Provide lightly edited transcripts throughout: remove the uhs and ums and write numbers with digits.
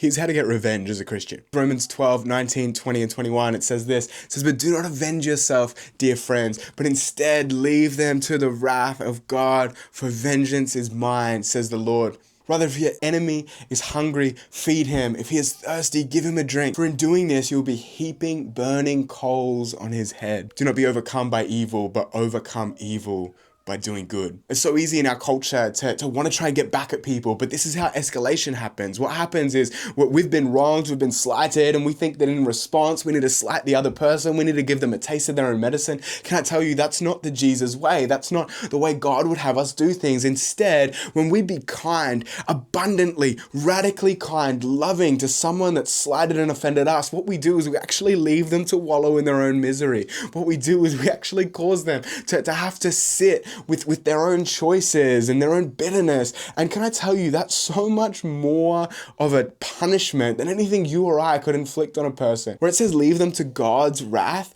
Here's how to get revenge as a Christian. Romans 12, 19, 20, and 21, it says this. It says, but do not avenge yourself, dear friends, but instead leave them to the wrath of God, for vengeance is mine, says the Lord. Rather, if your enemy is hungry, feed him. If he is thirsty, give him a drink. For in doing this, you'll be heaping burning coals on his head. Do not be overcome by evil, but overcome evil by doing good. It's so easy in our culture to want to try and get back at people, but this is how escalation happens. What happens is we've been wronged, we've been slighted, and we think that in response, we need to slight the other person, we need to give them a taste of their own medicine. Can I tell you, that's not the Jesus way. That's not the way God would have us do things. Instead, when we be kind, abundantly, radically kind, loving to someone that slighted and offended us, what we do is we actually leave them to wallow in their own misery. What we do is we actually cause them to have to sit with their own choices and their own bitterness. And can I tell you, that's so much more of a punishment than anything you or I could inflict on a person. Where it says leave them to God's wrath,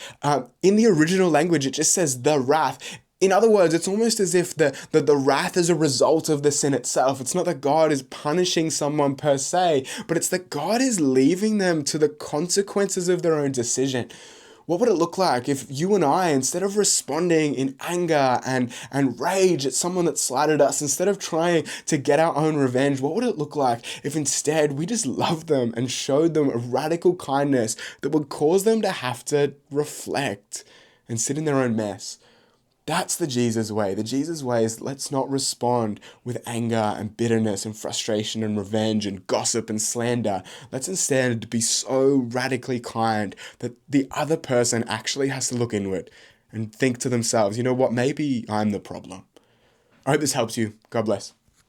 in the original language, it just says the wrath. In other words, it's almost as if the wrath is a result of the sin itself. It's not that God is punishing someone per se, but it's that God is leaving them to the consequences of their own decision. What would it look like if you and I, instead of responding in anger and rage at someone that slighted us, instead of trying to get our own revenge, what would it look like if instead we just loved them and showed them a radical kindness that would cause them to have to reflect and sit in their own mess? That's the Jesus way. The Jesus way is let's not respond with anger and bitterness and frustration and revenge and gossip and slander. Let's instead be so radically kind that the other person actually has to look inward and think to themselves, you know what, maybe I'm the problem. I hope this helps you. God bless.